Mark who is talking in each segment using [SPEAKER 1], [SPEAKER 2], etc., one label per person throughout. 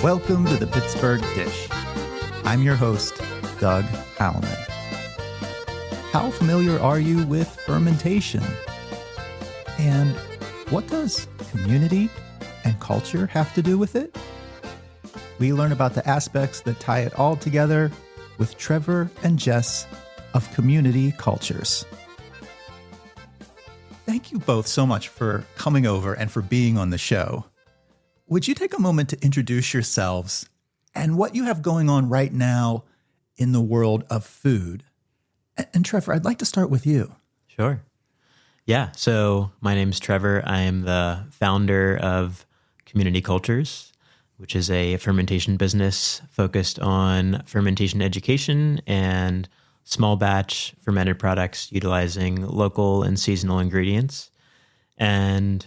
[SPEAKER 1] Welcome to the Pittsburgh Dish. I'm your host, Doug Allman. How familiar are you with fermentation? And what does community and culture have to do with it? We learn about the aspects that tie it all together with Trevor and Jess of Community Cultures. Thank you both so much for coming over and for being on the show. Would you take a moment to introduce yourselves and what you have going on right now in the world of food? And Trevor, I'd like to start with you.
[SPEAKER 2] Sure. Yeah. So my name's Trevor. I am the founder of Community Cultures, which is a fermentation business focused on fermentation education and small batch fermented products utilizing local and seasonal ingredients. And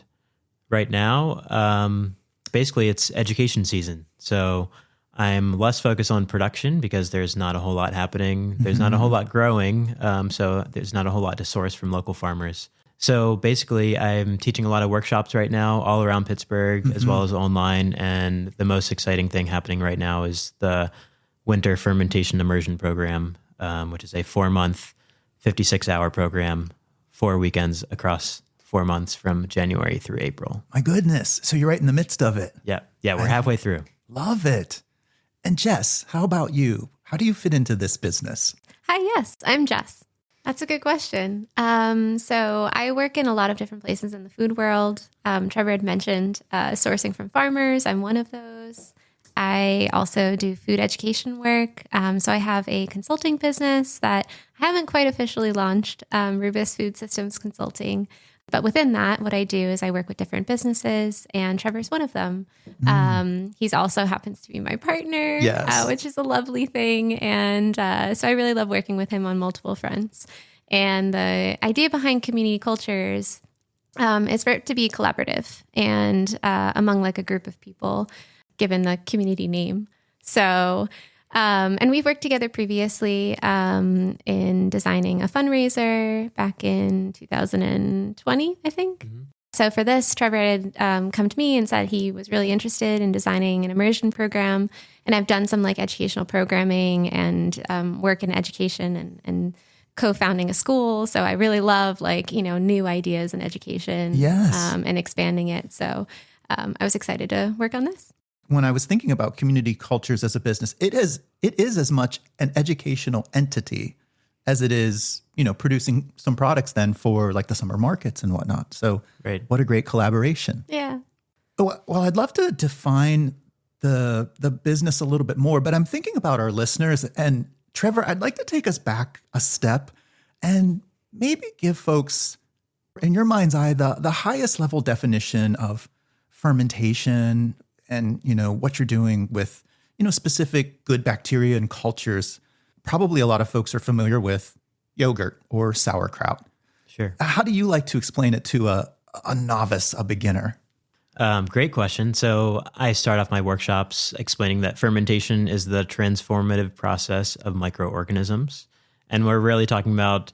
[SPEAKER 2] right now, basically it's education season. So I'm less focused on production because there's not a whole lot happening. There's not a whole lot growing. So there's not a whole lot to source from local farmers. So basically I'm teaching a lot of workshops right now all around Pittsburgh as well as online. And the most exciting thing happening right now is the winter fermentation immersion program, which is a 4-month, 56-hour program, 4 weekends across 4 months from January through April.
[SPEAKER 1] My goodness. So you're right in the midst of it.
[SPEAKER 2] Yeah. Yeah. We're halfway through.
[SPEAKER 1] Love it. And Jess, how about you? How do you fit into this business?
[SPEAKER 3] Hi, yes, I'm Jess. That's a good question. So I work in a lot of different places in the food world. Trevor had mentioned sourcing from farmers. I'm one of those. I also do food education work. So I have a consulting business that I haven't quite officially launched, Rubus Food Systems Consulting. But within that, what I do is I work with different businesses, and Trevor's one of them. He's also happens to be my partner, which is a lovely thing. And so I really love working with him on multiple fronts. And the idea behind Community Cultures is for it to be collaborative and among like a group of people, given the community name. So and we've worked together previously in designing a fundraiser back in 2020, I think. So for this, Trevor had come to me and said he was really interested in designing an immersion program. And I've done some like educational programming and work in education and co-founding a school. So I really love like, new ideas in education and expanding it. So I was excited to work on this.
[SPEAKER 1] When I was thinking about Community Cultures as a business, it is as much an educational entity as it is, producing some products then for like the summer markets and whatnot. So What a great collaboration.
[SPEAKER 3] Yeah.
[SPEAKER 1] Well, I'd love to define the business a little bit more, but I'm thinking about our listeners. And Trevor, I'd like to take us back a step and maybe give folks, in your mind's eye, the highest level definition of fermentation and, what you're doing with, specific good bacteria and cultures. Probably a lot of folks are familiar with yogurt or sauerkraut.
[SPEAKER 2] Sure.
[SPEAKER 1] How do you like to explain it to a novice, a beginner?
[SPEAKER 2] Great question. So I start off my workshops explaining that fermentation is the transformative process of microorganisms. And we're really talking about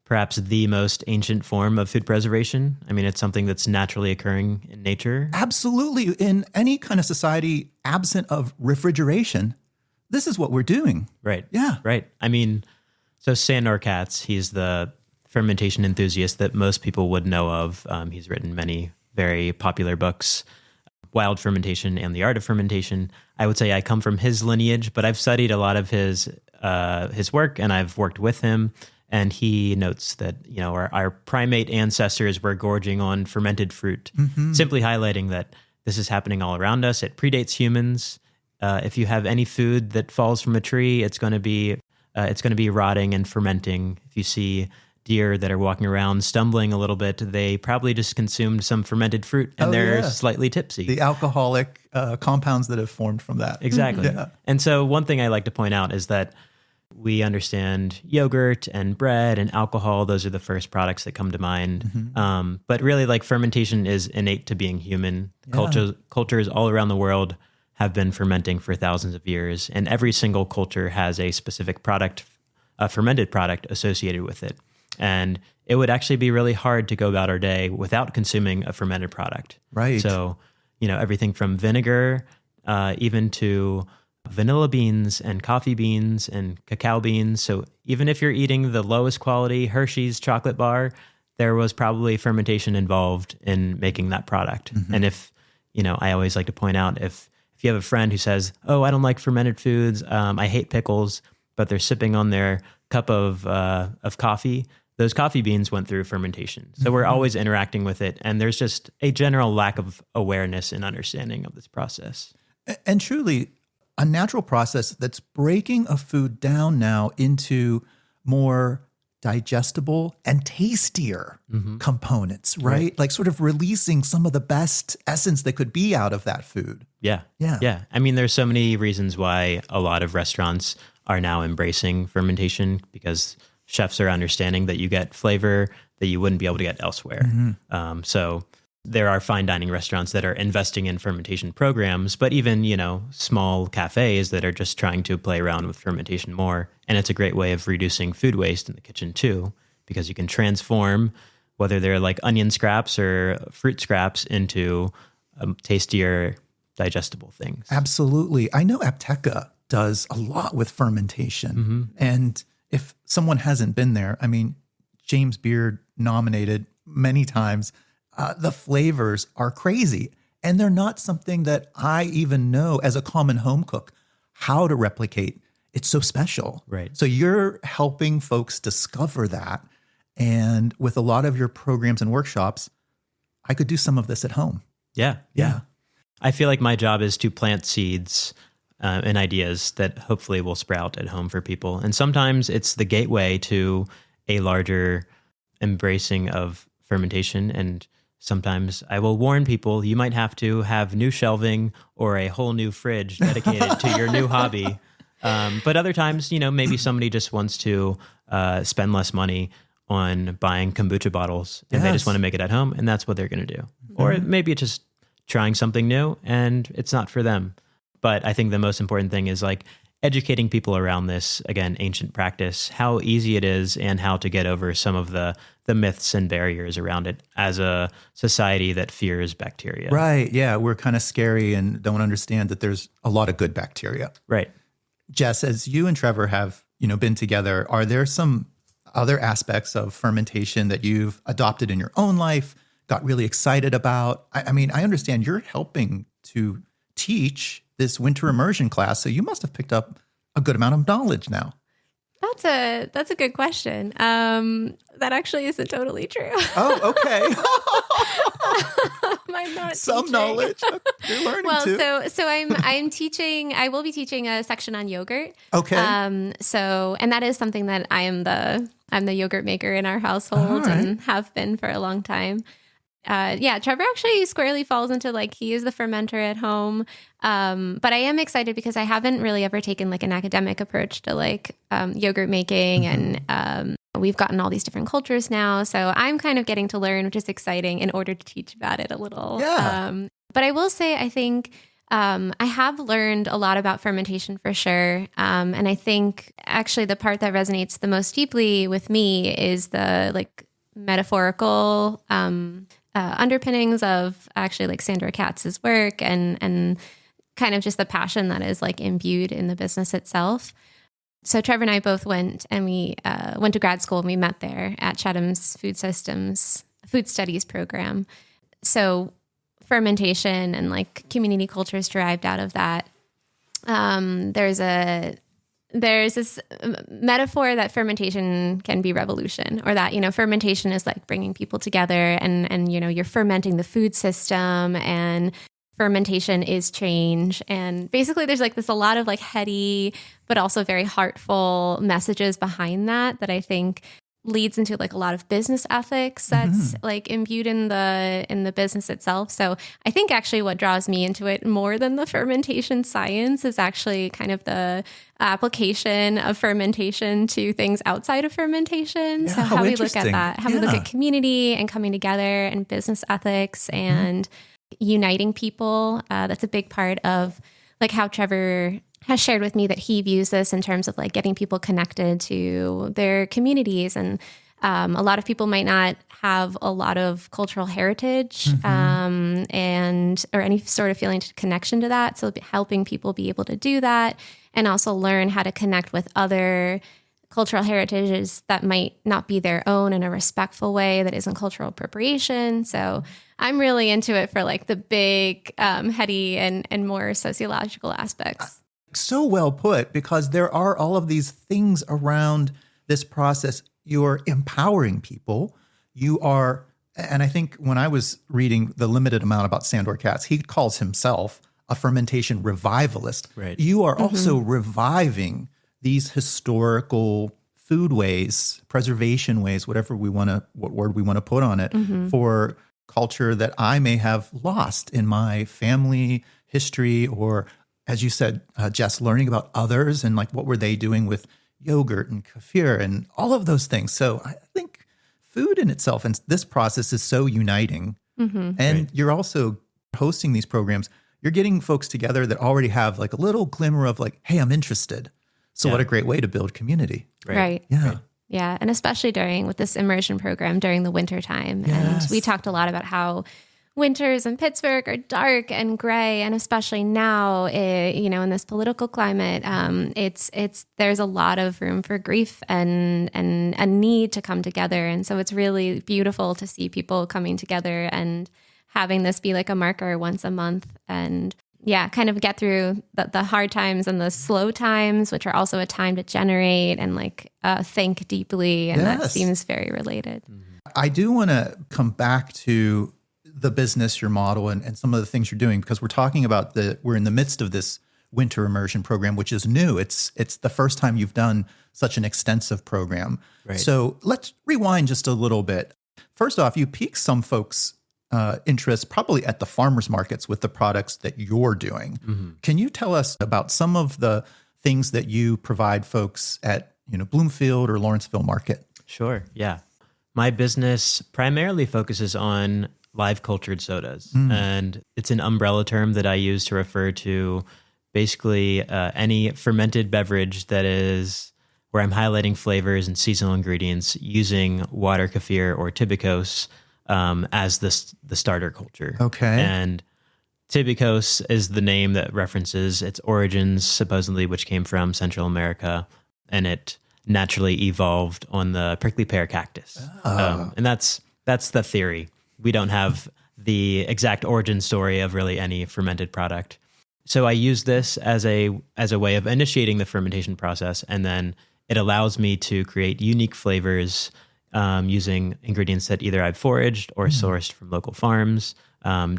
[SPEAKER 2] perhaps the most ancient form of food preservation. I mean, it's something that's naturally occurring in nature.
[SPEAKER 1] Absolutely. In any kind of society absent of refrigeration, this is what we're doing.
[SPEAKER 2] Right.
[SPEAKER 1] Yeah.
[SPEAKER 2] Right. I mean, so Sandor Katz, he's the fermentation enthusiast that most people would know of. He's written many very popular books, Wild Fermentation and the Art of Fermentation. I would say I come from his lineage, but I've studied a lot of his work and I've worked with him. And he notes that, our primate ancestors were gorging on fermented fruit, simply highlighting that this is happening all around us. It predates humans. If you have any food that falls from a tree, it's going to be rotting and fermenting. If you see deer that are walking around stumbling a little bit, they probably just consumed some fermented fruit and they're slightly tipsy.
[SPEAKER 1] The alcoholic compounds that have formed from that.
[SPEAKER 2] Exactly.
[SPEAKER 1] Yeah.
[SPEAKER 2] And so one thing I like to point out is that we understand yogurt and bread and alcohol. Those are the first products that come to mind. But really, like, fermentation is innate to being human. Cultures all around the world have been fermenting for thousands of years, and every single culture has a specific product, a fermented product associated with it. And it would actually be really hard to go about our day without consuming a fermented product.
[SPEAKER 1] Right.
[SPEAKER 2] So, everything from vinegar even to vanilla beans and coffee beans and cacao beans. So even if you're eating the lowest quality Hershey's chocolate bar, there was probably fermentation involved in making that product. And if, I always like to point out, if you have a friend who says, oh, I don't like fermented foods, I hate pickles, but they're sipping on their cup of coffee, those coffee beans went through fermentation. So we're always interacting with it. And there's just a general lack of awareness and understanding of this process.
[SPEAKER 1] And truly, a natural process that's breaking a food down now into more digestible and tastier components, right? Like sort of releasing some of the best essence that could be out of that food.
[SPEAKER 2] Yeah. I mean, there's so many reasons why a lot of restaurants are now embracing fermentation, because chefs are understanding that you get flavor that you wouldn't be able to get elsewhere. So there are fine dining restaurants that are investing in fermentation programs, but even, small cafes that are just trying to play around with fermentation more. And it's a great way of reducing food waste in the kitchen too, because you can transform whether they're like onion scraps or fruit scraps into tastier, digestible things.
[SPEAKER 1] Absolutely. I know Apteca does a lot with fermentation. And if someone hasn't been there, I mean, James Beard nominated many times. The flavors are crazy, and they're not something that I even know as a common home cook how to replicate. It's so special.
[SPEAKER 2] Right.
[SPEAKER 1] So you're helping folks discover that. And with a lot of your programs and workshops, I could do some of this at home.
[SPEAKER 2] Yeah. I feel like my job is to plant seeds and ideas that hopefully will sprout at home for people. And sometimes it's the gateway to a larger embracing of fermentation. And sometimes I will warn people, you might have to have new shelving or a whole new fridge dedicated to your new hobby. But other times, maybe somebody just wants to spend less money on buying kombucha bottles and they just want to make it at home, and that's what they're going to do. Or maybe it's just trying something new and it's not for them. But I think the most important thing is like educating people around this, again, ancient practice, how easy it is and how to get over some of the myths and barriers around it as a society that fears bacteria.
[SPEAKER 1] Right. Yeah. We're kind of scary and don't understand that there's a lot of good bacteria.
[SPEAKER 2] Right.
[SPEAKER 1] Jess, as you and Trevor have, been together, are there some other aspects of fermentation that you've adopted in your own life, got really excited about? I mean, I understand you're helping to teach this winter immersion class, so you must have picked up a good amount of knowledge now.
[SPEAKER 3] That's a good question. That actually isn't totally true.
[SPEAKER 1] Oh, okay.
[SPEAKER 3] I'm not
[SPEAKER 1] some
[SPEAKER 3] teaching.
[SPEAKER 1] knowledge. You're learning too.
[SPEAKER 3] So I'm teaching. I will be teaching a section on yogurt.
[SPEAKER 1] Okay.
[SPEAKER 3] And that is something that I'm the yogurt maker in our household and have been for a long time. Trevor actually squarely falls into he is the fermenter at home. But I am excited because I haven't really ever taken an academic approach to yogurt making, and we've gotten all these different cultures now. So I'm kind of getting to learn, which is exciting, in order to teach about it a little.
[SPEAKER 1] Yeah.
[SPEAKER 3] But I will say, I think I have learned a lot about fermentation for sure. And I think actually the part that resonates the most deeply with me is the metaphorical underpinnings of actually Sandra Katz's work and kind of just the passion that is imbued in the business itself. So Trevor and I both went, and we went to grad school, and we met there at Chatham's Food Studies program. So fermentation and community cultures derived out of that. There's this metaphor that fermentation can be revolution, or that, fermentation is bringing people together, and you're fermenting the food system, and fermentation is change. And basically there's this a lot of heady, but also very heartful messages behind that I think leads into a lot of business ethics that's imbued in the business itself. So I think actually what draws me into it more than the fermentation science is actually kind of the application of fermentation to things outside of fermentation.
[SPEAKER 1] Yeah,
[SPEAKER 3] so how we look at
[SPEAKER 1] interesting.
[SPEAKER 3] that, how we look at community and coming together and business ethics and uniting people. That's a big part of how Trevor has shared with me that he views this in terms of getting people connected to their communities. And A lot of people might not have a lot of cultural heritage and or any sort of feeling to connection to that. So helping people be able to do that and also learn how to connect with other cultural heritages that might not be their own in a respectful way that isn't cultural appropriation. So I'm really into it for like the big, heady and more sociological aspects.
[SPEAKER 1] So well put, because there are all of these things around this process. You're empowering people. You are, and I think when I was reading the limited amount about Sandor Katz, he calls himself a fermentation revivalist.
[SPEAKER 2] Right.
[SPEAKER 1] You are also reviving these historical food ways, preservation ways, what word we want to put on it, for culture that I may have lost in my family history, or as you said, Jess, learning about others and like what were they doing with yogurt and kefir and all of those things. So I think food in itself and this process is so uniting. And you're also hosting these programs. You're getting folks together that already have like a little glimmer of like, hey, I'm interested. So what a great way to build community.
[SPEAKER 3] Right.
[SPEAKER 1] Yeah.
[SPEAKER 3] Right. Yeah. And especially with this immersion program during the winter time.
[SPEAKER 1] Yes.
[SPEAKER 3] And we talked a lot about how winters in Pittsburgh are dark and gray. And especially now, in this political climate, there's a lot of room for grief and a need to come together. And so it's really beautiful to see people coming together and having this be like a marker once a month and kind of get through the hard times and the slow times, which are also a time to generate and think deeply. And that seems very related.
[SPEAKER 1] I do want to come back to the business, your model, and some of the things you're doing, because we're talking about we're in the midst of this winter immersion program, which is new. It's the first time you've done such an extensive program.
[SPEAKER 2] Right.
[SPEAKER 1] So let's rewind just a little bit. First off, you piqued some folks' interest probably at the farmers markets with the products that you're doing. Can you tell us about some of the things that you provide folks at Bloomfield or Lawrenceville Market?
[SPEAKER 2] Sure. Yeah. My business primarily focuses on live cultured sodas, and it's an umbrella term that I use to refer to basically any fermented beverage that is where I'm highlighting flavors and seasonal ingredients using water, kefir, or tibicos as the starter culture.
[SPEAKER 1] Okay.
[SPEAKER 2] And tibicos is the name that references its origins, supposedly, which came from Central America, and it naturally evolved on the prickly pear cactus. And that's the theory. We don't have the exact origin story of really any fermented product. So I use this as a way of initiating the fermentation process, and then it allows me to create unique flavors using ingredients that either I've foraged or sourced from local farms.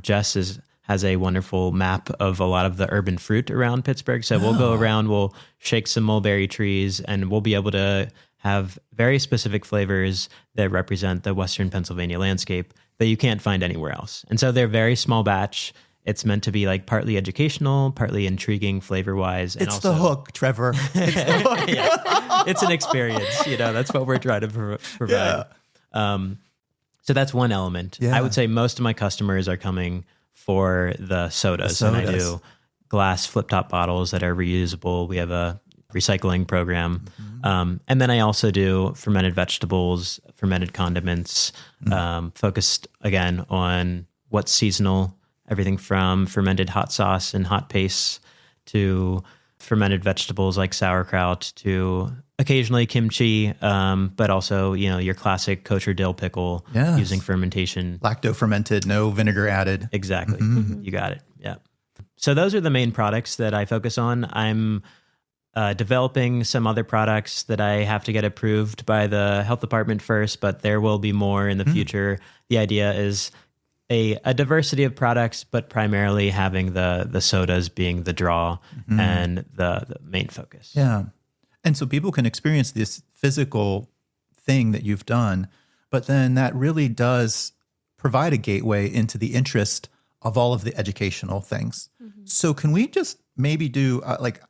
[SPEAKER 2] Jess has a wonderful map of a lot of the urban fruit around Pittsburgh. So we'll go around, we'll shake some mulberry trees, and we'll be able to have very specific flavors that represent the Western Pennsylvania landscape that you can't find anywhere else. And so they're very small batch. It's meant to be like partly educational, partly intriguing flavor-wise. And
[SPEAKER 1] It's the hook, Trevor. It's the hook.
[SPEAKER 2] Yeah. It's an experience, that's what we're trying to provide.
[SPEAKER 1] Yeah.
[SPEAKER 2] So that's one element.
[SPEAKER 1] Yeah.
[SPEAKER 2] I would say most of my customers are coming for the sodas. And I do glass flip-top bottles that are reusable. We have a recycling program. And then I also do fermented vegetables, fermented condiments, focused again on what's seasonal, everything from fermented hot sauce and hot pastes to fermented vegetables like sauerkraut to occasionally kimchi, but also, your classic kosher dill pickle using fermentation.
[SPEAKER 1] Lacto fermented, no vinegar added.
[SPEAKER 2] Exactly. You got it. Yeah. So those are the main products that I focus on. I'm developing some other products that I have to get approved by the health department first, but there will be more in the future. The idea is a diversity of products, but primarily having the sodas being the draw and the main focus.
[SPEAKER 1] Yeah. And so people can experience this physical thing that you've done, but then that really does provide a gateway into the interest of all of the educational things. So can we just maybe do,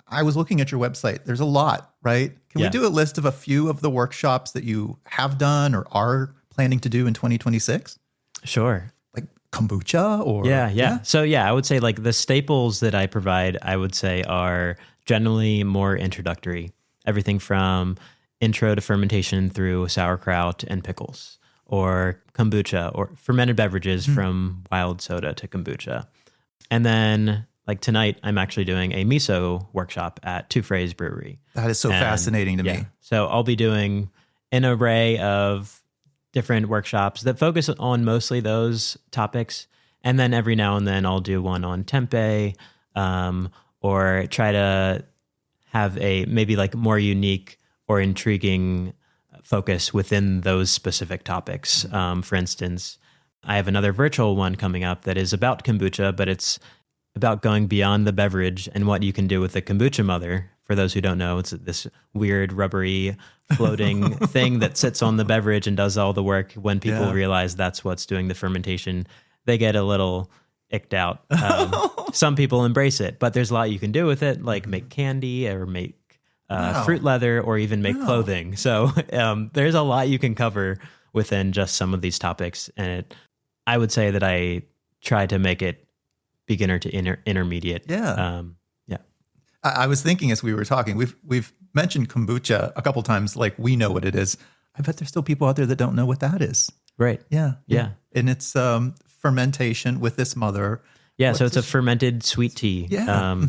[SPEAKER 1] I was looking at your website, there's a lot, right? Can we do a list of a few of the workshops that you have done or are planning to do in 2026?
[SPEAKER 2] Sure.
[SPEAKER 1] Like kombucha or?
[SPEAKER 2] Yeah. So I would say like the staples that I provide, I would say are generally more introductory. Everything from intro to fermentation through sauerkraut and pickles, or kombucha, or fermented beverages from wild soda to kombucha. And then like tonight, I'm actually doing a miso workshop at Two Phrase Brewery.
[SPEAKER 1] That is so fascinating to me.
[SPEAKER 2] So I'll be doing an array of different workshops that focus on mostly those topics. And then every now and then I'll do one on tempeh, or try to have a maybe like more unique or intriguing focus within those specific topics. For instance, I have another virtual one coming up that is about kombucha, but it's about going beyond the beverage and what you can do with the kombucha mother. For those who don't know, it's this weird rubbery floating thing that sits on the beverage and does all the work. When people realize that's what's doing the fermentation, they get a little icked out. Some people embrace it, but there's a lot you can do with it, like make candy or make fruit leather or even make clothing. So there's a lot you can cover within just some of these topics. And I would say that I try to make it beginner to intermediate.
[SPEAKER 1] I was thinking as we were talking, we've mentioned kombucha a couple times, like we know what it is. I bet there's still people out there that don't know what that is.
[SPEAKER 2] Right.
[SPEAKER 1] Yeah. And it's fermentation with this mother.
[SPEAKER 2] Yeah. So it's a fermented sweet tea.
[SPEAKER 1] Yeah.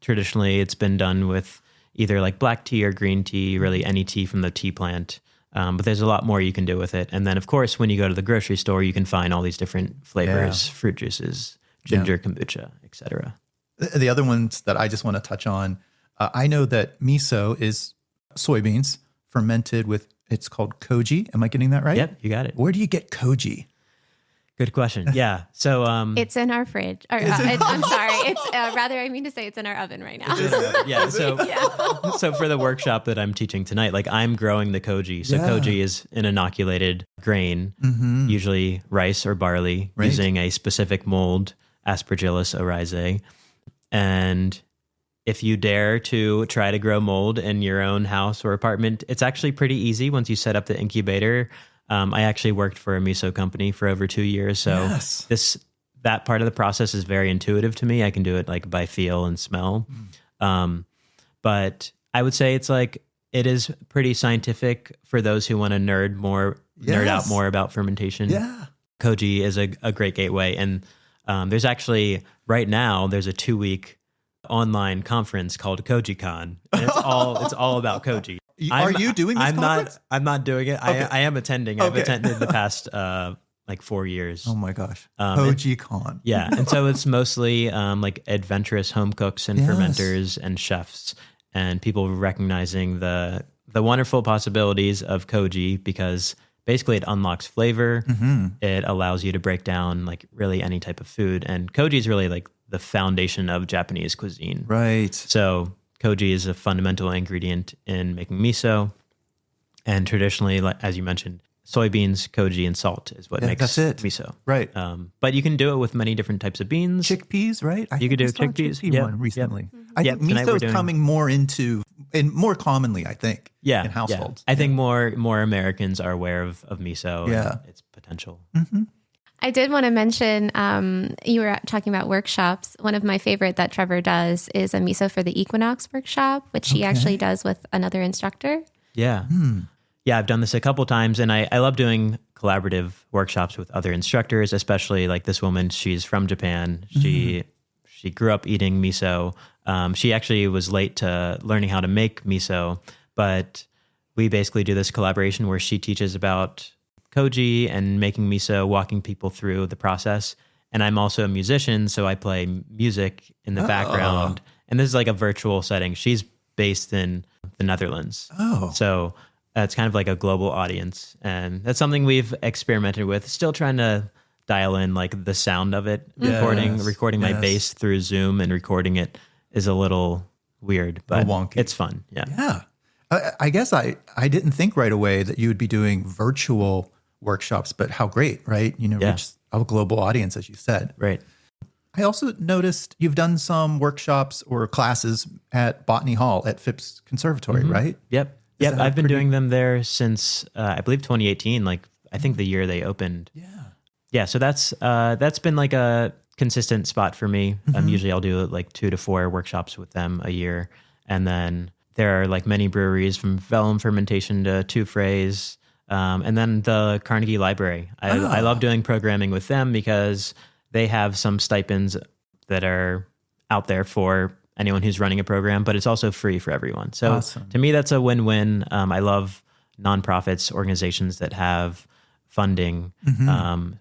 [SPEAKER 2] Traditionally, it's been done with either like black tea or green tea, really any tea from the tea plant. But there's a lot more you can do with it. And then, of course, when you go to the grocery store, you can find all these different flavors, fruit juices, ginger kombucha, etc.
[SPEAKER 1] The other ones that I just want to touch on, I know that miso is soybeans fermented with, it's called koji. Am I getting that right?
[SPEAKER 2] Yep, you got it.
[SPEAKER 1] Where do you get koji?
[SPEAKER 2] Good question. Yeah. So
[SPEAKER 3] it's in our fridge. Or, I'm sorry. It's I mean to say it's in our oven right now.
[SPEAKER 2] So for the workshop that I'm teaching tonight, like I'm growing the koji. So koji is an inoculated grain, usually rice or barley, using a specific mold, Aspergillus oryzae. And if you dare to try to grow mold in your own house or apartment, it's actually pretty easy once you set up the incubator. I actually worked for a miso company for over 2 years. So that part of the process is very intuitive to me. I can do it like by feel and smell. But I would say it's like, it is pretty scientific for those who want to nerd out more about fermentation.
[SPEAKER 1] Yeah.
[SPEAKER 2] Koji is a great gateway. And there's actually, right now, there's a 2-week online conference called KojiCon. And it's all about koji.
[SPEAKER 1] Are you doing this conference?
[SPEAKER 2] I'm not doing it.
[SPEAKER 1] Okay.
[SPEAKER 2] I am attending. I've attended the past like 4 years.
[SPEAKER 1] Oh my gosh. KojiCon.
[SPEAKER 2] Yeah. And so it's mostly like adventurous home cooks and fermenters and chefs and people recognizing the wonderful possibilities of koji, because basically it unlocks flavor. It allows you to break down like really any type of food. And koji is really like the foundation of Japanese cuisine.
[SPEAKER 1] Right.
[SPEAKER 2] So koji is a fundamental ingredient in making miso. And traditionally, like, as you mentioned, soybeans, koji, and salt is what makes miso.
[SPEAKER 1] Right.
[SPEAKER 2] But you can do it with many different types of beans.
[SPEAKER 1] Chickpeas, right?
[SPEAKER 2] You could do chickpeas.
[SPEAKER 1] Chickpea one recently. I think miso is coming more commonly, I think, in households.
[SPEAKER 2] I think more Americans are aware of miso and its potential.
[SPEAKER 3] I did want to mention, you were talking about workshops. One of my favorite that Trevor does is a miso for the equinox workshop, which he actually does with another instructor.
[SPEAKER 2] Yeah. Yeah, I've done this a couple times, and I love doing collaborative workshops with other instructors, especially like this woman. She's from Japan. She grew up eating miso. She actually was late to learning how to make miso, but we basically do this collaboration where she teaches about koji and making miso, walking people through the process. And I'm also a musician, so I play music in the background. And this is like a virtual setting. She's based in the Netherlands. So it's kind of like a global audience. And that's something we've experimented with, still trying to dial in like the sound of it. Recording my bass through Zoom and recording it is a little weird, but it's fun. Yeah.
[SPEAKER 1] I guess I didn't think right away that you would be doing virtual workshops, but how great, right? Reach a global audience, as you said.
[SPEAKER 2] Right.
[SPEAKER 1] I also noticed you've done some workshops or classes at Botany Hall at Phipps Conservatory, right?
[SPEAKER 2] Yep. I've been doing them there since I believe 2018. Like I think the year they opened. Yeah. So that's been like a consistent spot for me. Usually I'll do like 2 to 4 workshops with them a year, and then there are like many breweries from vellum fermentation to two phrase. And then the Carnegie Library. I love doing programming with them because they have some stipends that are out there for anyone who's running a program, but it's also free for everyone. So
[SPEAKER 1] Awesome.
[SPEAKER 2] to me, that's a win-win. I love nonprofits, organizations that have funding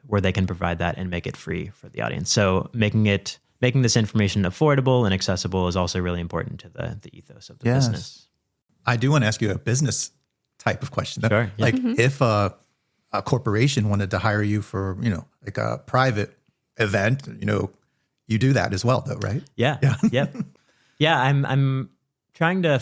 [SPEAKER 2] where they can provide that and make it free for the audience. So making this information affordable and accessible is also really important to the ethos of the business.
[SPEAKER 1] I do want to ask you a business type of question.
[SPEAKER 2] Sure. Yeah.
[SPEAKER 1] Like if a corporation wanted to hire you for, like a private event, you do that as well though, right?
[SPEAKER 2] Yeah. Yep. Yeah. I'm trying to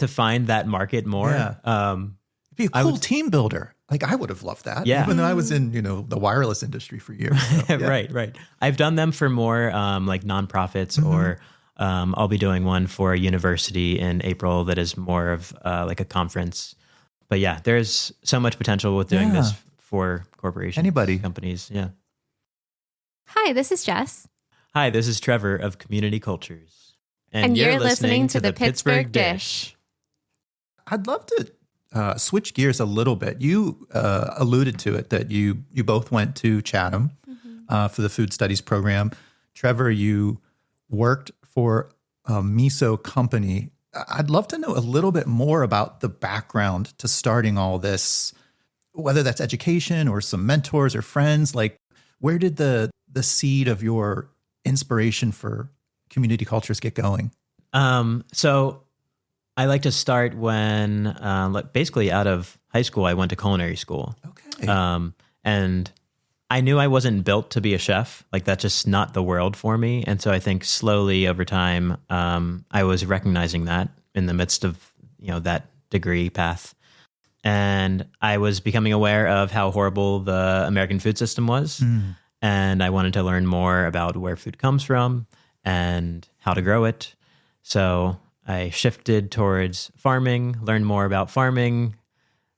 [SPEAKER 2] find that market more.
[SPEAKER 1] Yeah. It'd be a cool team builder. Like I would have loved that.
[SPEAKER 2] Yeah.
[SPEAKER 1] Even though I was in, the wireless industry for years. So, yeah.
[SPEAKER 2] Right. I've done them for more like nonprofits or I'll be doing one for a university in April that is more of like a conference. But yeah, there's so much potential with doing this for corporations, companies. Yeah.
[SPEAKER 3] Hi, this is Jess.
[SPEAKER 2] Hi, this is Trevor of Community Cultures.
[SPEAKER 3] And you're listening to the Pittsburgh Dish.
[SPEAKER 1] I'd love to switch gears a little bit. You alluded to it that you both went to Chatham for the food studies program. Trevor, you worked for a miso company. I'd love to know a little bit more about the background to starting all this, whether that's education or some mentors or friends. Like, where did the seed of your inspiration for community cultures get going?
[SPEAKER 2] So I like to start when, basically out of high school, I went to culinary school.
[SPEAKER 1] Okay.
[SPEAKER 2] And I knew I wasn't built to be a chef. Like that's just not the world for me. And so I think slowly over time, I was recognizing that in the midst of, that degree path. And I was becoming aware of how horrible the American food system was. And I wanted to learn more about where food comes from and how to grow it. So I shifted towards farming, learned more about farming,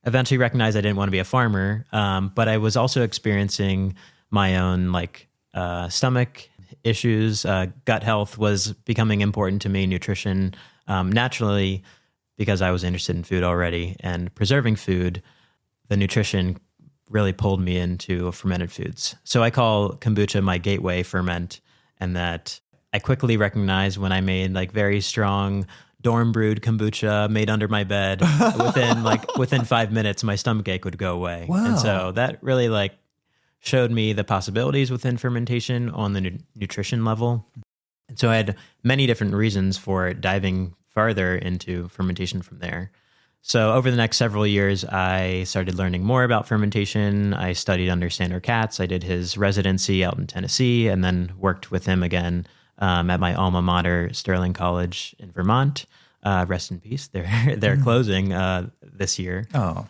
[SPEAKER 2] eventually recognized I didn't want to be a farmer. But I was also experiencing my own stomach issues. Gut health was becoming important to me, nutrition, naturally, because I was interested in food already and preserving food. The nutrition really pulled me into fermented foods. So I call kombucha my gateway ferment, and that I quickly recognized when I made very strong dorm brewed kombucha made under my bed, within 5 minutes, my stomach ache would go away.
[SPEAKER 1] Wow.
[SPEAKER 2] And so that really showed me the possibilities within fermentation on the nutrition level. And so I had many different reasons for diving farther into fermentation from there. So over the next several years, I started learning more about fermentation. I studied under Sandor Katz. I did his residency out in Tennessee and then worked with him again at my alma mater, Sterling College in Vermont. Rest in peace. They're closing this year.
[SPEAKER 1] Oh.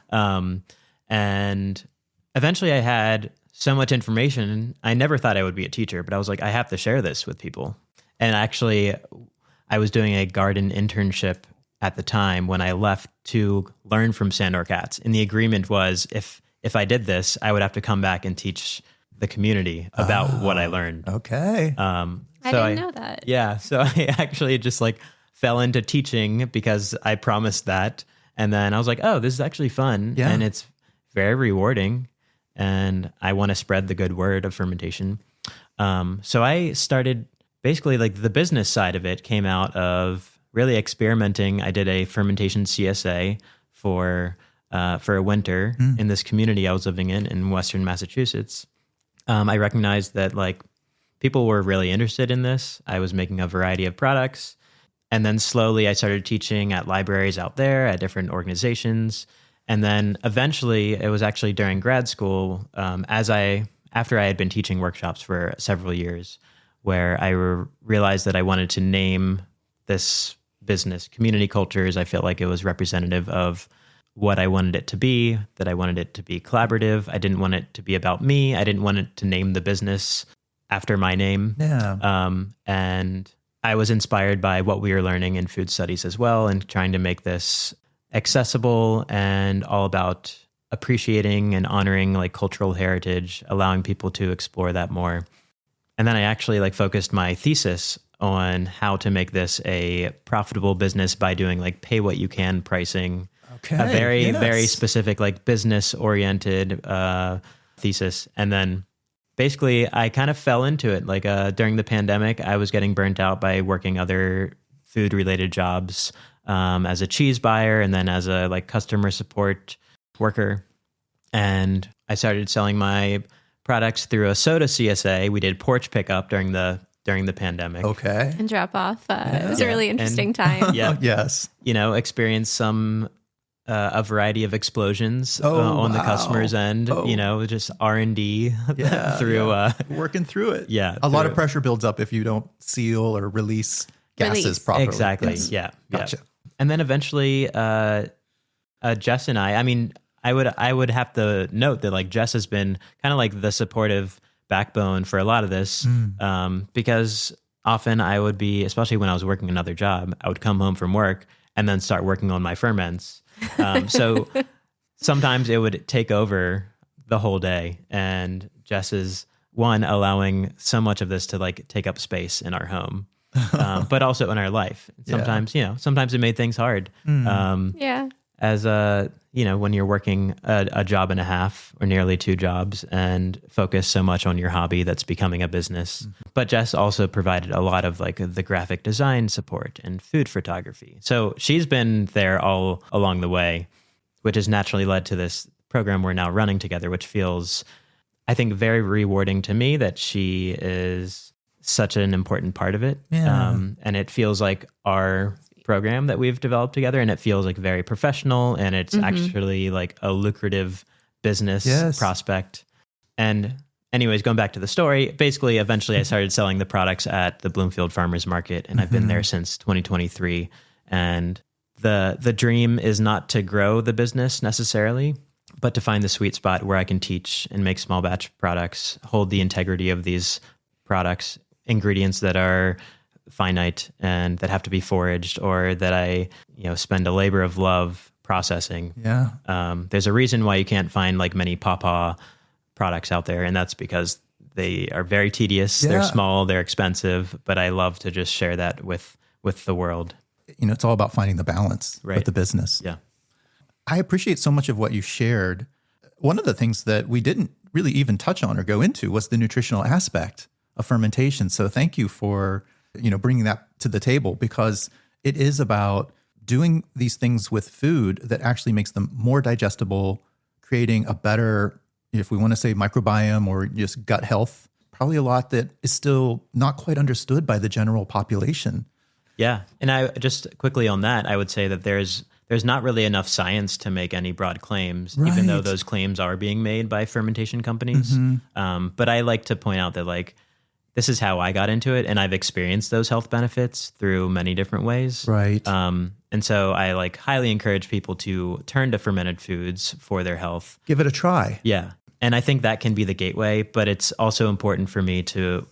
[SPEAKER 2] And eventually I had so much information. I never thought I would be a teacher, but I was like, I have to share this with people. And actually, I was doing a garden internship at the time when I left to learn from Sandor Katz. And the agreement was if I did this, I would have to come back and teach the community about what I learned.
[SPEAKER 1] Okay.
[SPEAKER 3] I didn't know that.
[SPEAKER 2] Yeah. So I actually just fell into teaching because I promised that. And then I was like, oh, this is actually fun.
[SPEAKER 1] Yeah.
[SPEAKER 2] And it's very rewarding. And I want to spread the good word of fermentation. So I started basically the business side of it came out of really experimenting. I did a fermentation CSA for a winter in this community I was living in Western Massachusetts. I recognized that people were really interested in this. I was making a variety of products. And then slowly I started teaching at libraries out there, at different organizations. And then eventually, it was actually during grad school, after I had been teaching workshops for several years, where I realized that I wanted to name this business Community Cultures. I felt like it was representative of what I wanted it to be, that I wanted it to be collaborative. I didn't want it to be about me. I didn't want it to name the business after my name.
[SPEAKER 1] Yeah.
[SPEAKER 2] And I was inspired by what we were learning in food studies as well, and trying to make this accessible and all about appreciating and honoring cultural heritage, allowing people to explore that more. And then I actually focused my thesis on how to make this a profitable business by doing like pay what you can pricing.
[SPEAKER 1] Okay.
[SPEAKER 2] A very,
[SPEAKER 1] yes.
[SPEAKER 2] very specific, like business oriented thesis. And then basically I kind of fell into it. Like during the pandemic, I was getting burnt out by working other food related jobs as a cheese buyer and then as a like customer support worker. And I started selling my products through a soda CSA. We did porch pickup during the pandemic.
[SPEAKER 1] Okay.
[SPEAKER 3] And drop off. It was a really interesting time.
[SPEAKER 2] Yeah.
[SPEAKER 1] Yes.
[SPEAKER 2] Experienced a variety of explosions on the customer's end, just R&D through
[SPEAKER 1] working through it.
[SPEAKER 2] Yeah.
[SPEAKER 1] A lot of pressure builds up if you don't seal or release gases properly.
[SPEAKER 2] Exactly.
[SPEAKER 1] Yes.
[SPEAKER 2] Yeah.
[SPEAKER 1] Gotcha.
[SPEAKER 2] And then eventually Jess and I would have to note that like Jess has been kind of like the supportive backbone for a lot of this because often I would be, especially when I was working another job, I would come home from work and then start working on my ferments. So sometimes it would take over the whole day, and Jess is allowing so much of this to like take up space in our home, but also in our life. Sometimes, sometimes it made things hard. As when you're working a job and a half or nearly 2 jobs and focus so much on your hobby that's becoming a business. Mm-hmm. But Jess also provided a lot of like the graphic design support and food photography. So she's been there all along the way, which has naturally led to this program we're now running together, which feels, I think, very rewarding to me that she is such an important part of it.
[SPEAKER 1] Yeah.
[SPEAKER 2] And it feels like our program that we've developed together, and it feels like very professional, and it's actually like a lucrative business prospect. And anyways, going back to the story, basically, eventually I started selling the products at the Bloomfield Farmers Market, and I've been there since 2023. And the dream is not to grow the business necessarily, but to find the sweet spot where I can teach and make small batch products, hold the integrity of these products, ingredients that are finite and that have to be foraged, or that I, spend a labor of love processing.
[SPEAKER 1] Yeah.
[SPEAKER 2] There's a reason why you can't find like many pawpaw products out there, and that's because they are very tedious.
[SPEAKER 1] Yeah.
[SPEAKER 2] They're small, they're expensive, but I love to just share that with the world.
[SPEAKER 1] It's all about finding the balance with the business.
[SPEAKER 2] Yeah.
[SPEAKER 1] I appreciate so much of what you shared. One of the things that we didn't really even touch on or go into was the nutritional aspect of fermentation. So thank you for bringing that to the table, because it is about doing these things with food that actually makes them more digestible, creating a better, if we want to say microbiome or just gut health, probably a lot that is still not quite understood by the general population.
[SPEAKER 2] Yeah. And I just quickly on that, I would say that there's not really enough science to make any broad claims, even though those claims are being made by fermentation companies. But I like to point out that like, this is how I got into it, and I've experienced those health benefits through many different ways.
[SPEAKER 1] Right.
[SPEAKER 2] And so I like highly encourage people to turn to fermented foods for their health.
[SPEAKER 1] Give it a try.
[SPEAKER 2] Yeah. And I think that can be the gateway, but it's also important for me to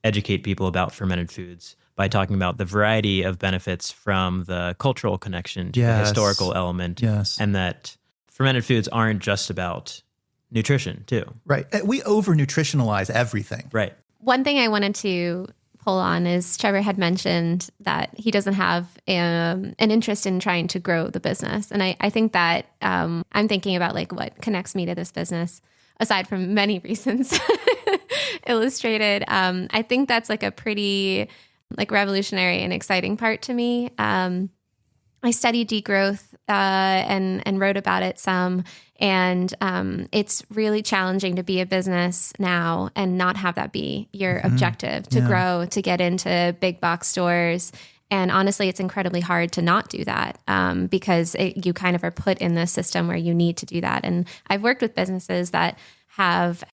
[SPEAKER 2] educate people about fermented foods by talking about the variety of benefits from the cultural connection to the historical element.
[SPEAKER 1] Yes.
[SPEAKER 2] And that fermented foods aren't just about nutrition too.
[SPEAKER 1] Right. We over-nutritionalize everything.
[SPEAKER 2] Right.
[SPEAKER 3] One thing I wanted to pull on is Trevor had mentioned that he doesn't have an interest in trying to grow the business. And I think that I'm thinking about like what connects me to this business, aside from many reasons illustrated. I think that's like a pretty like revolutionary and exciting part to me. I studied degrowth and wrote about it some. And it's really challenging to be a business now and not have that be your objective, to grow, to get into big box stores. And honestly, it's incredibly hard to not do that because you kind of are put in this system where you need to do that. And I've worked with businesses that have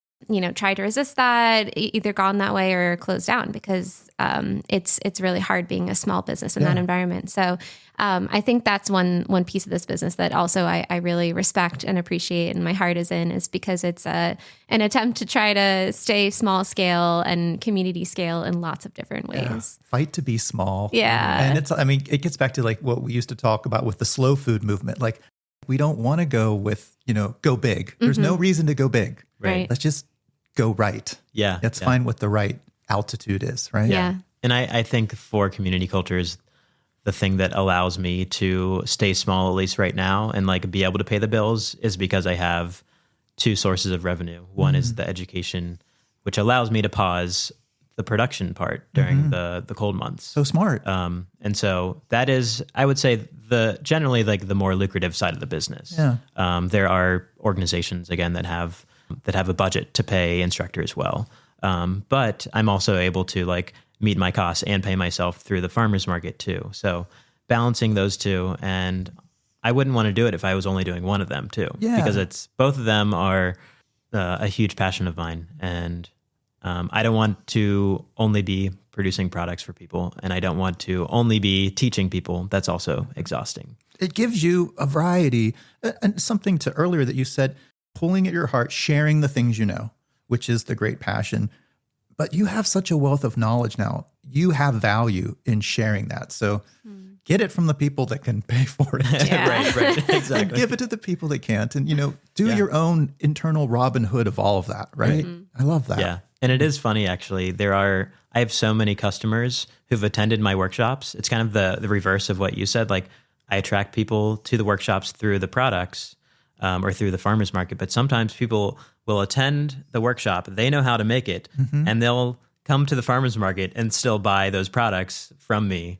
[SPEAKER 3] tried to resist that, either gone that way or closed down, because it's really hard being a small business in that environment. So I think that's one piece of this business that also I really respect and appreciate, and my heart is in, is because it's an attempt to try to stay small scale and community scale in lots of different ways.
[SPEAKER 1] Yeah. Fight to be small.
[SPEAKER 3] Yeah.
[SPEAKER 1] And it gets back to like what we used to talk about with the slow food movement. Like, we don't want to go with, go big. There's no reason to go big.
[SPEAKER 3] Right.
[SPEAKER 1] Let's just go right.
[SPEAKER 2] Yeah.
[SPEAKER 1] Let's find what the right altitude is, right?
[SPEAKER 3] Yeah.
[SPEAKER 2] And I think for community cultures, the thing that allows me to stay small, at least right now, and like be able to pay the bills is because I have two sources of revenue. One is the education, which allows me to pause the production part during the cold months.
[SPEAKER 1] So smart.
[SPEAKER 2] And so that is, I would say, generally like the more lucrative side of the business.
[SPEAKER 1] Yeah.
[SPEAKER 2] There are organizations again that have a budget to pay instructors well. But I'm also able to like meet my costs and pay myself through the farmer's market too. So balancing those two, and I wouldn't want to do it if I was only doing one of them too, because both of them are a huge passion of mine. And I don't want to only be producing products for people, and I don't want to only be teaching people. That's also exhausting.
[SPEAKER 1] It gives you a variety, and something to earlier that you said, pulling at your heart, sharing the things you know, which is the great passion. But you have such a wealth of knowledge now. You have value in sharing that. So get it from the people that can pay for it.
[SPEAKER 2] Right, exactly.
[SPEAKER 1] And give it to the people that can't. And, do your own internal Robin Hood of all of that, right? I love that.
[SPEAKER 2] Yeah. And it is funny, actually. I have so many customers who've attended my workshops. It's kind of the reverse of what you said. Like, I attract people to the workshops through the products or through the farmer's market. But sometimes people will attend the workshop. They know how to make it, and they'll come to the farmer's market and still buy those products from me.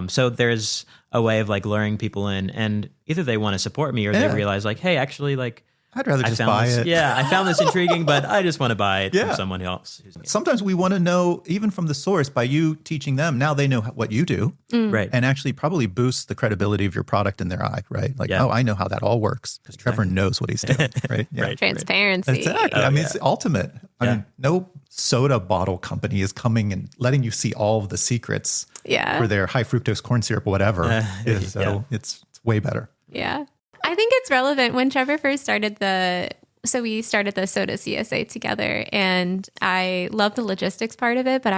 [SPEAKER 2] So there's a way of like luring people in, and either they want to support me or they realize like, hey, actually, like,
[SPEAKER 1] I'd rather just buy it.
[SPEAKER 2] Yeah, I found this intriguing, but I just want to buy it from someone else.
[SPEAKER 1] Sometimes we want to know, even from the source, by you teaching them, now they know what you do.
[SPEAKER 2] Right.
[SPEAKER 1] And actually probably boosts the credibility of your product in their eye, right? Like, oh, I know how that all works because Trevor knows what he's doing, right? Yeah.
[SPEAKER 2] Right.
[SPEAKER 3] Transparency.
[SPEAKER 1] Exactly. I mean, it's ultimate. I mean, no soda bottle company is coming and letting you see all of the secrets for their high fructose corn syrup or whatever. So it's way better.
[SPEAKER 3] Yeah. I think it's relevant when Trevor first started we started the soda CSA together, and I love the logistics part of it, but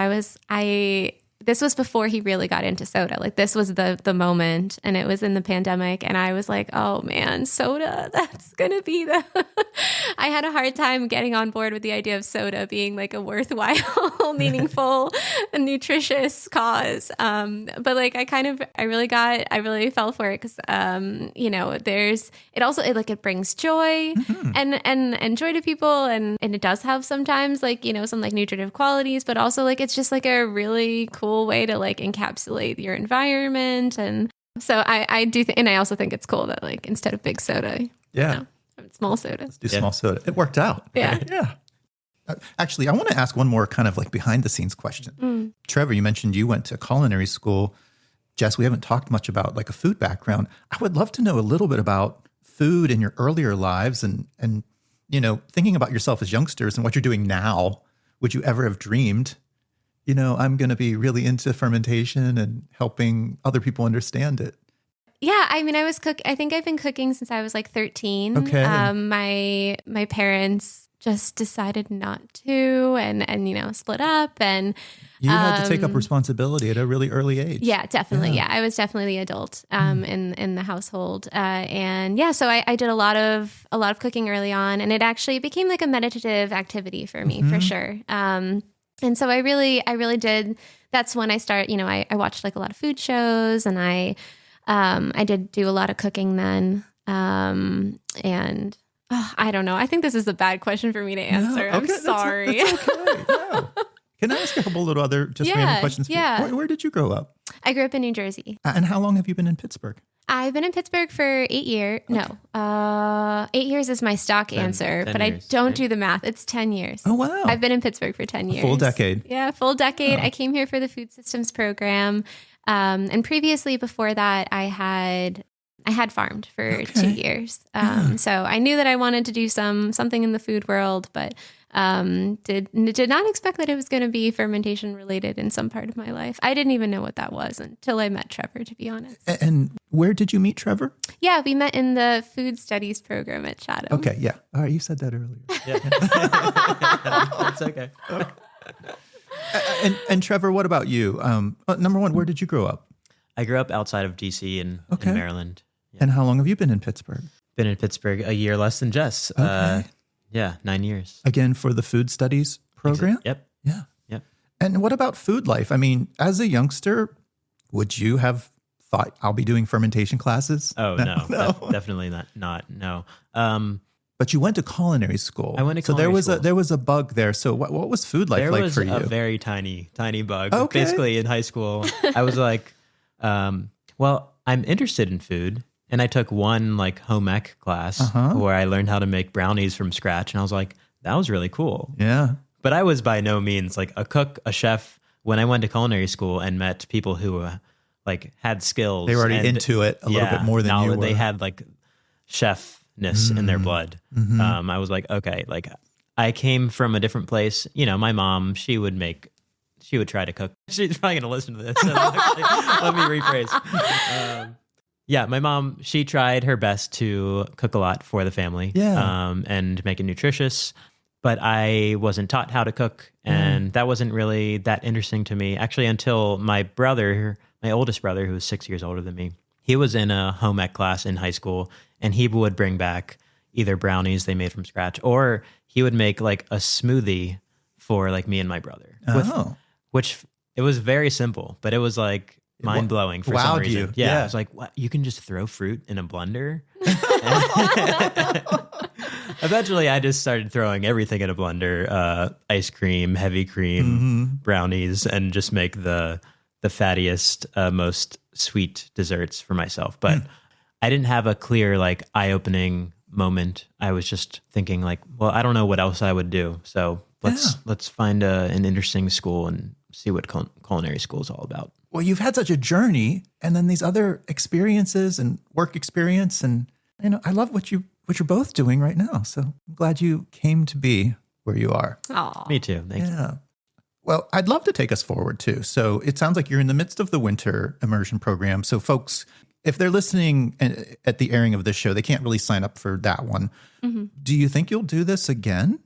[SPEAKER 3] this was before he really got into soda. Like, this was the moment, and it was in the pandemic, and I was like, oh man, soda, that's going to be I had a hard time getting on board with the idea of soda being like a worthwhile, meaningful, and nutritious cause. But like, I really fell for it because, it brings joy and joy to people. And it does have sometimes like, some like nutritive qualities, but also like, it's just like a really cool way to like encapsulate your environment. And so I do and I also think it's cool that like instead of big soda, small soda.
[SPEAKER 1] Let's do small soda. It worked out.
[SPEAKER 3] Yeah.
[SPEAKER 1] Right? Yeah. Actually, I want to ask one more kind of like behind the scenes question. Trevor, you mentioned you went to culinary school. Jess, we haven't talked much about like a food background. I would love to know a little bit about food in your earlier lives and thinking about yourself as youngsters and what you're doing now. Would you ever have dreamed, I'm going to be really into fermentation and helping other people understand it?
[SPEAKER 3] Yeah, I mean, I think I've been cooking since I was like 13.
[SPEAKER 1] Okay.
[SPEAKER 3] My parents just decided not to and split up, and
[SPEAKER 1] you had to take up responsibility at a really early age.
[SPEAKER 3] Yeah, definitely. Yeah, I was definitely the adult in the household. So I did a lot of cooking early on, and it actually became like a meditative activity for me for sure. And so I really did. That's when I started, I watched like a lot of food shows, and I did do a lot of cooking then. I don't know. I think this is a bad question for me to answer.
[SPEAKER 1] No,
[SPEAKER 3] I'm sorry.
[SPEAKER 1] That's okay. No. Can I ask a couple little other random questions?
[SPEAKER 3] Yeah.
[SPEAKER 1] Where did you grow up?
[SPEAKER 3] I grew up in New Jersey.
[SPEAKER 1] And how long have you been in Pittsburgh?
[SPEAKER 3] I've been in Pittsburgh for 8 years. Okay. No, 8 years is my stock answer, 10 but years, I don't do the math. It's 10 years.
[SPEAKER 1] Oh, wow.
[SPEAKER 3] I've been in Pittsburgh for 10 years.
[SPEAKER 1] Full decade.
[SPEAKER 3] Yeah, full decade. Oh. I came here for the food systems program. And previously before that, I had farmed for 2 years. So I knew that I wanted to do something in the food world, but did not expect that it was going to be fermentation related in some part of my life. I didn't even know what that was until I met Trevor, to be honest.
[SPEAKER 1] And where did you meet Trevor?
[SPEAKER 3] Yeah, we met in the food studies program at Chatham.
[SPEAKER 1] Okay, yeah. All right, you said that earlier.
[SPEAKER 2] Yeah. It's okay.
[SPEAKER 1] And Trevor, what about you? Number one, where did you grow up?
[SPEAKER 2] I grew up outside of DC in Maryland. Yeah.
[SPEAKER 1] And how long have you been in Pittsburgh?
[SPEAKER 2] Been in Pittsburgh a year less than Jess.
[SPEAKER 1] Okay.
[SPEAKER 2] 9 years.
[SPEAKER 1] Again, for the food studies program?
[SPEAKER 2] Yep.
[SPEAKER 1] Yeah.
[SPEAKER 2] Yep.
[SPEAKER 1] And what about food life? I mean, as a youngster, would you have thought I'll be doing fermentation classes?
[SPEAKER 2] Oh, no. Definitely not. No.
[SPEAKER 1] But you went to culinary school.
[SPEAKER 2] I went to culinary school.
[SPEAKER 1] There was a bug there. So what was food life like for you?
[SPEAKER 2] There was a very tiny bug.
[SPEAKER 1] Okay.
[SPEAKER 2] Basically, in high school, I was like, well, I'm interested in food. And I took one like home ec class where I learned how to make brownies from scratch. And I was like, that was really cool.
[SPEAKER 1] Yeah.
[SPEAKER 2] But I was by no means like a cook, a chef. When I went to culinary school and met people who like had skills.
[SPEAKER 1] They were already into it a little bit more than you were.
[SPEAKER 2] They had like chefness in their blood. I was like, okay, like I came from a different place. You know, my mom, she would try to cook. She's probably going to listen to this. So let me rephrase. Yeah, my mom, she tried her best to cook a lot for the family and make it nutritious. But I wasn't taught how to cook, and that wasn't really that interesting to me, actually, until my brother, my oldest brother, who was 6 years older than me, he was in a home ec class in high school, and he would bring back either brownies they made from scratch, or he would make like a smoothie for like me and my brother. Which it was very simple, but it was like mind-blowing for some reason.
[SPEAKER 1] You.
[SPEAKER 2] Yeah. I was like, what? You can just throw fruit in a blender? Eventually, I just started throwing everything in a blender, ice cream, heavy cream, brownies, and just make the fattiest, most sweet desserts for myself. But I didn't have a clear, like, eye-opening moment. I was just thinking, like, well, I don't know what else I would do. So let's find an interesting school and see what culinary school is all about.
[SPEAKER 1] Well, you've had such a journey, and then these other experiences and work experience, and I love what you're both doing right now. So I'm glad you came to be where you are.
[SPEAKER 3] Aww.
[SPEAKER 2] Me too. Thank you.
[SPEAKER 1] Well, I'd love to take us forward too. So it sounds like you're in the midst of the winter immersion program. So folks, if they're listening at the airing of this show, they can't really sign up for that one. Do you think you'll do this again?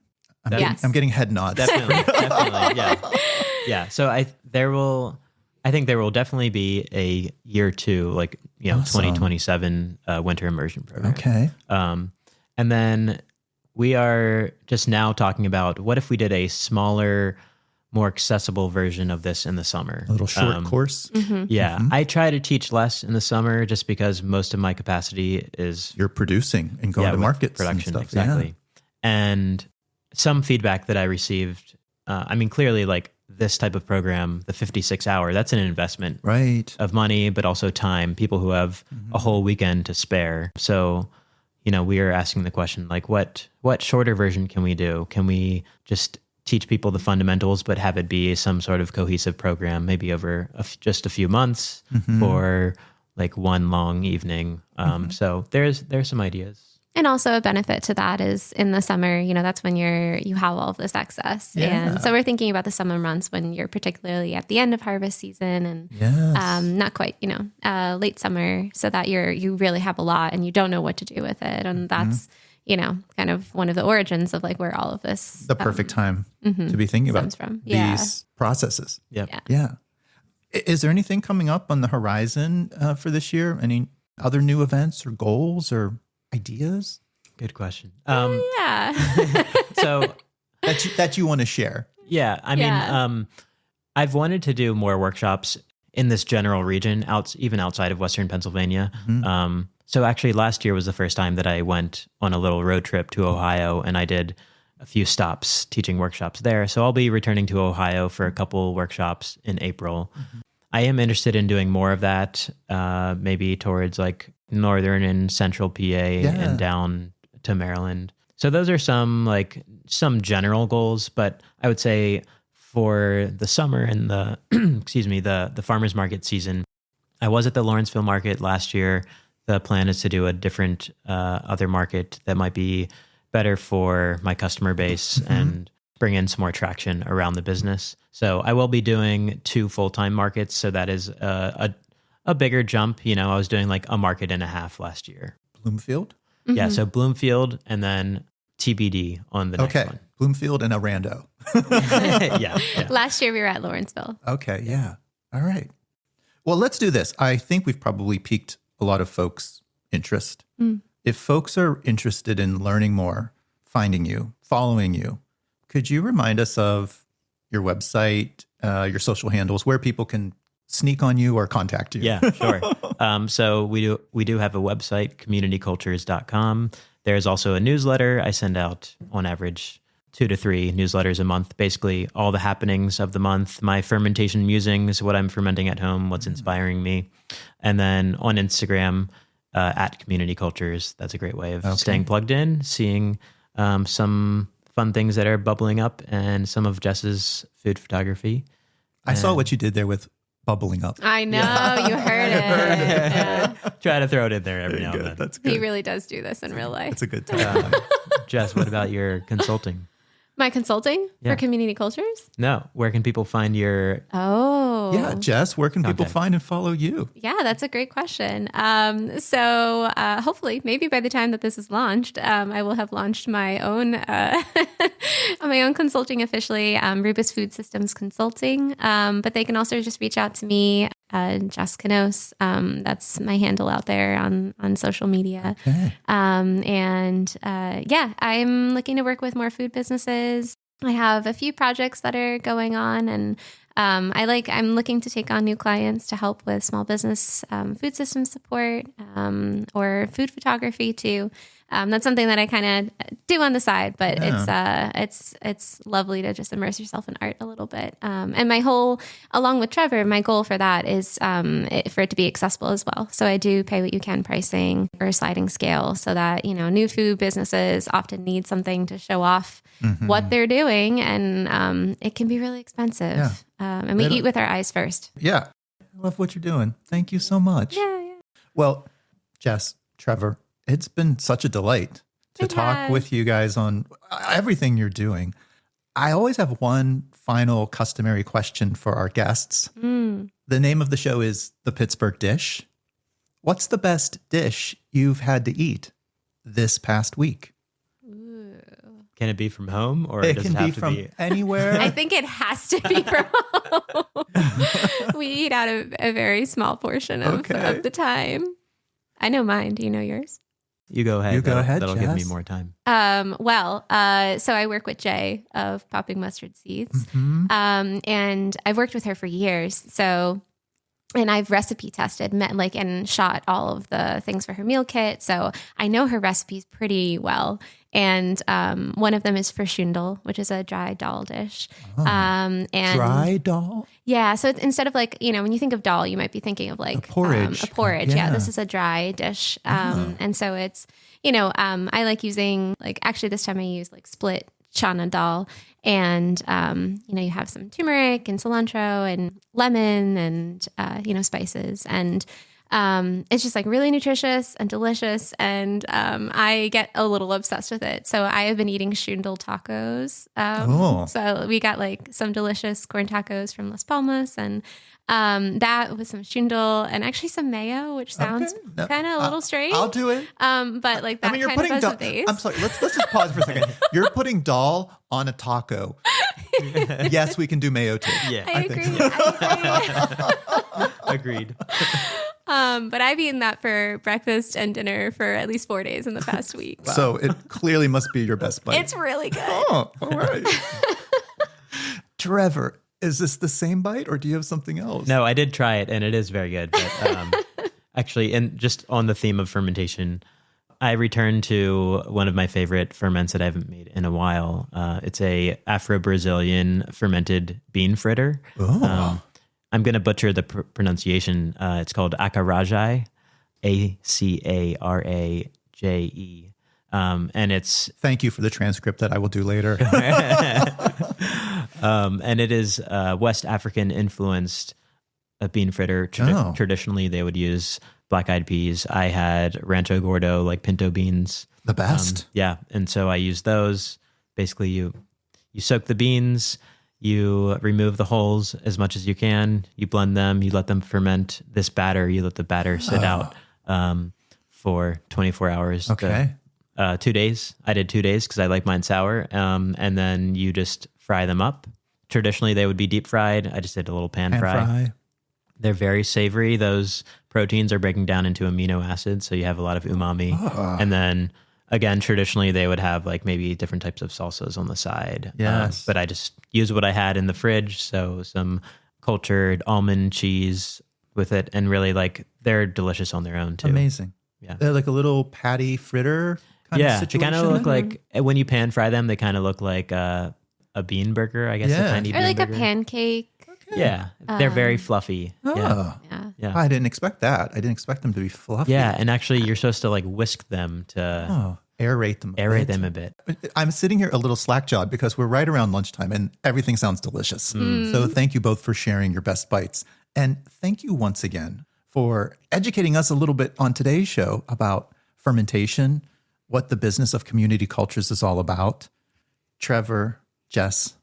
[SPEAKER 1] I'm getting head nods.
[SPEAKER 2] Definitely. Yeah. So I think there will definitely be a year two, like, awesome. 2027 winter immersion program.
[SPEAKER 1] Okay.
[SPEAKER 2] And then we are just now talking about what if we did a smaller, more accessible version of this in the summer.
[SPEAKER 1] A little short course.
[SPEAKER 2] Yeah. I try to teach less in the summer just because most of my capacity is...
[SPEAKER 1] You're producing and going to markets
[SPEAKER 2] production,
[SPEAKER 1] and stuff.
[SPEAKER 2] Exactly. Yeah. And some feedback that I received, clearly like this type of program, the 56-hour, that's an investment of money, but also time, people who have a whole weekend to spare. So, we are asking the question, like, what shorter version can we do? Can we just teach people the fundamentals, but have it be some sort of cohesive program, maybe over just a few months for like one long evening? So there's some ideas.
[SPEAKER 3] And also a benefit to that is in the summer, that's when you have all of this excess. Yeah. And so we're thinking about the summer months when you're particularly at the end of harvest season and not quite, late summer, so that you really have a lot and you don't know what to do with it. And that's, kind of one of the origins of like where all of this.
[SPEAKER 1] The perfect time to be thinking about these processes. Yeah. Is there anything coming up on the horizon for this year? Any other new events or goals or ideas?
[SPEAKER 2] Good question.
[SPEAKER 3] So
[SPEAKER 1] that you want to share.
[SPEAKER 2] Yeah. I've wanted to do more workshops in this general region, even outside of Western Pennsylvania. So actually last year was the first time that I went on a little road trip to Ohio, and I did a few stops teaching workshops there. So I'll be returning to Ohio for a couple workshops in April. I am interested in doing more of that, maybe towards like northern and central PA and down to Maryland. So those are some general goals, but I would say for the summer and the the farmers market season, I was at the Lawrenceville market last year. The plan is to do a different other market that might be better for my customer base and bring in some more traction around the business. So I will be doing 2 full-time markets. So that is a bigger jump. I was doing like a market and a half last year.
[SPEAKER 1] Bloomfield?
[SPEAKER 2] Yeah, so Bloomfield and then TBD on the next one.
[SPEAKER 1] Bloomfield and a rando.
[SPEAKER 2] yeah.
[SPEAKER 3] Last year we were at Lawrenceville.
[SPEAKER 1] Okay, yeah. All right. Well, let's do this. I think we've probably piqued a lot of folks' interest. If folks are interested in learning more, finding you, following you, could you remind us of your website, your social handles, where people can sneak on you or contact you.
[SPEAKER 2] Yeah, sure. So we do have a website, communitycultures.com. There's also a newsletter. I send out on average 2 to 3 newsletters a month, basically all the happenings of the month, my fermentation musings, what I'm fermenting at home, what's inspiring me. And then on Instagram, at Community Cultures, that's a great way of staying plugged in, seeing some fun things that are bubbling up and some of Jess's food photography.
[SPEAKER 1] I saw what you did there with bubbling up.
[SPEAKER 3] I know, you heard it. Yeah.
[SPEAKER 2] Try to throw it in there every now and then.
[SPEAKER 1] That's good.
[SPEAKER 3] He really does do this in real life.
[SPEAKER 1] It's a good time.
[SPEAKER 2] Jess, what about your consulting?
[SPEAKER 3] My consulting for Community Cultures?
[SPEAKER 2] No. Where can people find your...
[SPEAKER 3] Oh.
[SPEAKER 1] Yeah, Jess, where can people find and follow you?
[SPEAKER 3] Yeah, that's a great question. So hopefully, maybe by the time that this is launched, I will have launched my own my own consulting officially, Rubus Food Systems Consulting. But they can also just reach out to me, Jess Canose. That's my handle out there on social media.
[SPEAKER 1] Okay.
[SPEAKER 3] I'm looking to work with more food businesses. I have a few projects that are going on, and I'm looking to take on new clients to help with small business food system support or food photography too. That's something that I kind of do on the side, but it's lovely to just immerse yourself in art a little bit. And along with Trevor, my goal for that is for it to be accessible as well. So I do pay what you can pricing or a sliding scale, so that new food businesses often need something to show off what they're doing, and it can be really expensive.
[SPEAKER 1] Yeah.
[SPEAKER 3] And we eat with our eyes first.
[SPEAKER 1] Yeah. I love what you're doing. Thank you so much.
[SPEAKER 3] Yeah.
[SPEAKER 1] Well, Jess, Trevor, it's been such a delight to talk with you guys on everything you're doing. I always have one final customary question for our guests. The name of the show is The Pittsburgh Dish. What's the best dish you've had to eat this past week?
[SPEAKER 2] Can it be from home, or
[SPEAKER 1] It
[SPEAKER 2] does
[SPEAKER 1] can
[SPEAKER 2] it have
[SPEAKER 1] be
[SPEAKER 2] to
[SPEAKER 1] from
[SPEAKER 2] be...
[SPEAKER 1] anywhere.
[SPEAKER 3] I think it has to be from home. We eat out of a very small portion of the time. I know mine. Do you know yours?
[SPEAKER 2] You go ahead. That'll give me
[SPEAKER 1] Jess.
[SPEAKER 2] more time.
[SPEAKER 3] So I work with Jay of Popping Mustard Seeds. And I've worked with her for years. And I've recipe tested, and shot all of the things for her meal kit. So I know her recipes pretty well. And one of them is for shundel, which is a dry dal dish. And
[SPEAKER 1] Dry dal?
[SPEAKER 3] Yeah. So it's, instead of when you think of dal, you might be thinking of a
[SPEAKER 1] porridge.
[SPEAKER 3] A porridge.
[SPEAKER 1] Yeah.
[SPEAKER 3] Yeah. This is a dry dish. And so it's, I like using actually this time I use split chana dal, and you have some turmeric and cilantro and lemon and spices, and it's just really nutritious and delicious, and I get a little obsessed with it. So I have been eating shundel tacos. So we got some delicious corn tacos from Las Palmas, and that with some shundel and actually some mayo, which sounds kind of a little strange.
[SPEAKER 1] I'll do it.
[SPEAKER 3] But that kind of goes with these.
[SPEAKER 1] I'm sorry. Let's just pause for a second. You're putting dal on a taco. Yes, we can do mayo too.
[SPEAKER 2] Yeah,
[SPEAKER 3] I agree.
[SPEAKER 2] Agreed.
[SPEAKER 3] But I've eaten that for breakfast and dinner for at least 4 days in the past week.
[SPEAKER 1] Wow. So it clearly must be your best bite.
[SPEAKER 3] It's really good.
[SPEAKER 1] Oh, all right. Trevor, is this the same bite, or do you have something else?
[SPEAKER 2] No, I did try it, and it is very good. But actually, and just on the theme of fermentation, I returned to one of my favorite ferments that I haven't made in a while. It's a Afro-Brazilian fermented bean fritter.
[SPEAKER 1] Oh.
[SPEAKER 2] I'm going to butcher the pronunciation. It's called acarajé, Acaraje. And it's...
[SPEAKER 1] Thank you for the transcript that I will do later.
[SPEAKER 2] And it is West African influenced bean fritter. Traditionally, they would use black-eyed peas. I had Rancho Gordo, pinto beans.
[SPEAKER 1] The best.
[SPEAKER 2] Yeah. And so I use those. Basically, you soak the beans, you remove the holes as much as you can, you blend them, you let them ferment this batter, you let the batter sit out for 24 hours.
[SPEAKER 1] Okay.
[SPEAKER 2] 2 days. I did 2 days because I like mine sour. And then you just fry them up. Traditionally, they would be deep fried. I just did a little pan fry. They're very savory. Those proteins are breaking down into amino acids, so you have a lot of umami. And then again, traditionally they would have like maybe different types of salsas on the side.
[SPEAKER 1] Yes.
[SPEAKER 2] But I just used what I had in the fridge. So some cultured almond cheese with it, and really like they're delicious on their own too.
[SPEAKER 1] Amazing.
[SPEAKER 2] Yeah.
[SPEAKER 1] They're like a little patty fritter kind of
[SPEAKER 2] They
[SPEAKER 1] situation.
[SPEAKER 2] kind of look like, when you pan fry them, they kind of look like a bean burger, I guess.
[SPEAKER 1] Yeah.
[SPEAKER 2] A tiny
[SPEAKER 3] Or
[SPEAKER 2] bean
[SPEAKER 3] like
[SPEAKER 2] burger.
[SPEAKER 3] a pancake.
[SPEAKER 2] Yeah, they're very fluffy.
[SPEAKER 1] Oh.
[SPEAKER 3] Yeah.
[SPEAKER 2] Yeah.
[SPEAKER 1] I didn't expect that. I didn't expect them to be fluffy.
[SPEAKER 2] Yeah, and actually you're supposed to like whisk them to
[SPEAKER 1] Aerate them.
[SPEAKER 2] aerate them a bit.
[SPEAKER 1] I'm sitting here a little slack-jawed because we're right around lunchtime and everything sounds delicious. So thank you both for sharing your best bites. And thank you once again for educating us a little bit on today's show about fermentation, what the business of community cultures is all about. Trevor, Jess,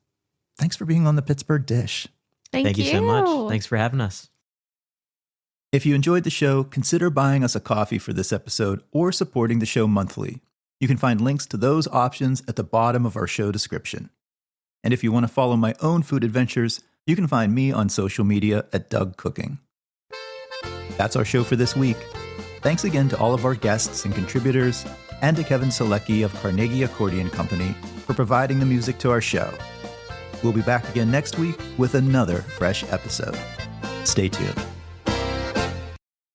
[SPEAKER 1] thanks for being on the Pittsburgh Dish.
[SPEAKER 3] Thank
[SPEAKER 2] you so much. Thanks for having us.
[SPEAKER 1] If you enjoyed the show, consider buying us a coffee for this episode or supporting the show monthly. You can find links to those options at the bottom of our show description. And if you want to follow my own food adventures, you can find me on social media at Doug Cooking. That's our show for this week. Thanks again to all of our guests and contributors, and to Kevin Selecki of Carnegie Accordion Company for providing the music to our show. We'll be back again next week with another fresh episode. Stay tuned.